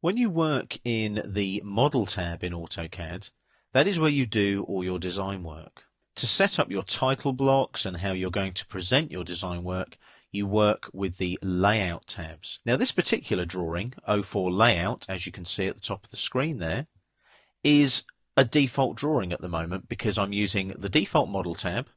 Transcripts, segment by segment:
When you work in the Model tab in AutoCAD, that is where you do all your design work. To set up your title blocks and how you're going to present your design work, you work with the Layout tabs. Now this particular drawing, 04 Layout, as you can see at the top of the screen there, is a default drawing at the moment because I'm using the default Model tab.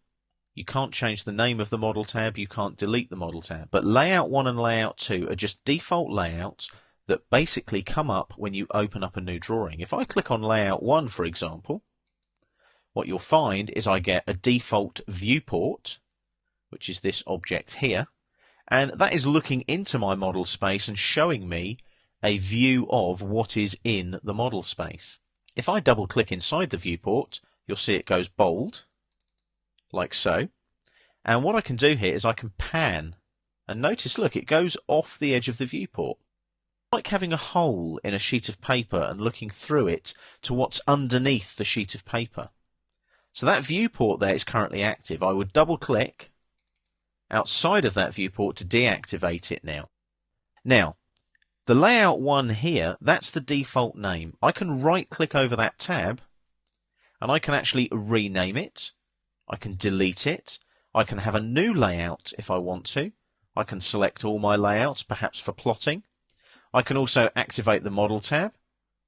You can't change the name of the Model tab, you can't delete the Model tab. But Layout 1 and Layout 2 are just default layouts that basically come up when you open up a new drawing. If I click on Layout 1, for example, what you'll find is I get a default viewport, which is this object here, and that is looking into my model space and showing me a view of what is in the model space. If I double click inside the viewport, you'll see it goes bold, like so. And what I can do here is I can pan, and notice, look, it goes off the edge of the viewport. Like having a hole in a sheet of paper and looking through it to what's underneath the sheet of paper. So that viewport there is currently active. I would double click outside of that viewport to deactivate it now. Now, the Layout 1 here, that's the default name. I can right click over that tab and I can actually rename it. I can delete it. I can have a new layout if I want to. I can select all my layouts, perhaps for plotting. I can also activate the Model tab.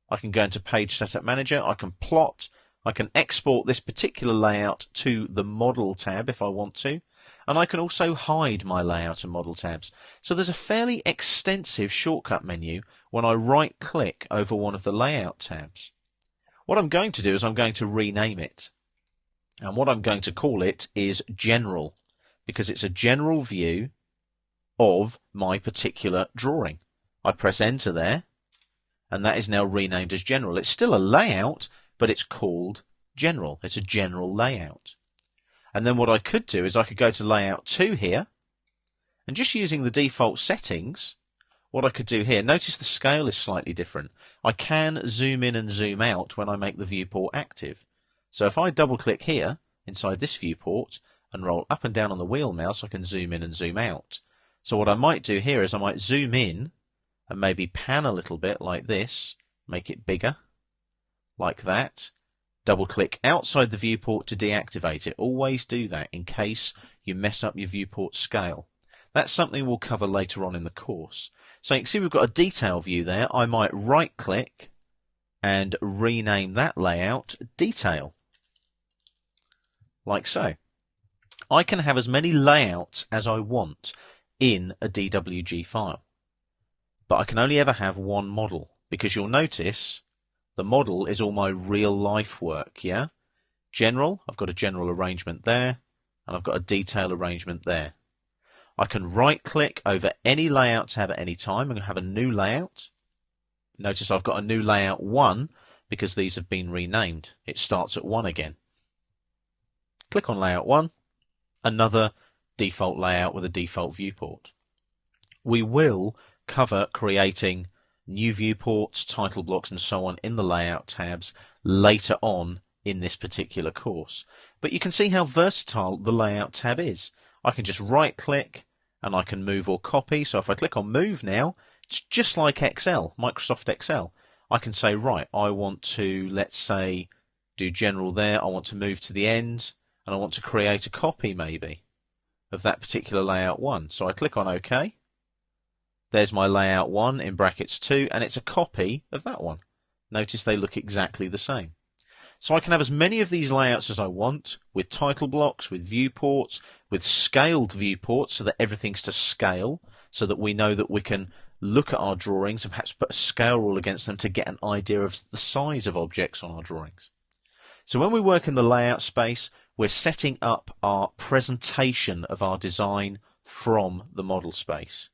I can go into Page Setup Manager. I can plot. I can export this particular layout to the Model tab if I want to. And I can also hide my layout and Model tabs. So there's a fairly extensive shortcut menu when I right click over one of the Layout tabs. What I'm going to do is I'm going to rename it. And what I'm going to call it is General, because it's a general view of my particular drawing. I press enter there, and that is now renamed as General. It's still a layout, but it's called General. It's a general layout. And then what I could do is I could go to Layout 2 here, and just using the default settings, what I could do here, notice the scale is slightly different. I can zoom in and zoom out when I make the viewport active. So if I double click here, inside this viewport, and roll up and down on the wheel mouse, I can zoom in and zoom out. So what I might do here is I might zoom in, and maybe pan a little bit like this, make it bigger, like that. Double click outside the viewport to deactivate it. Always do that in case you mess up your viewport scale. That's something we'll cover later on in the course. So you can see we've got a detail view there. I might right click and rename that layout Detail, like so. I can have as many layouts as I want in a DWG file. But I can only ever have one model, because you'll notice the model is all my real life work, yeah? General, I've got a general arrangement there, and I've got a detail arrangement there. I can right click over any layout tab at any time and have a new layout. Notice I've got a new layout 1 because these have been renamed. It starts at 1 again. Click on layout 1, another default layout with a default viewport. We will cover creating new viewports, title blocks and so on in the layout tabs later on in this particular course. But you can see how versatile the layout tab is. I can just right click and I can move or copy. So if I click on move now, it's just like Excel, Microsoft Excel. I can say, right, I want to, let's say, do general there. I want to move to the end and I want to create a copy maybe of that particular layout 1. So I click on OK. There's my layout 1 in brackets 2, and it's a copy of that one. Notice they look exactly the same. So I can have as many of these layouts as I want, with title blocks, with viewports, with scaled viewports, so that everything's to scale, so that we know that we can look at our drawings and perhaps put a scale rule against them to get an idea of the size of objects on our drawings. So when we work in the layout space, we're setting up our presentation of our design from the model space.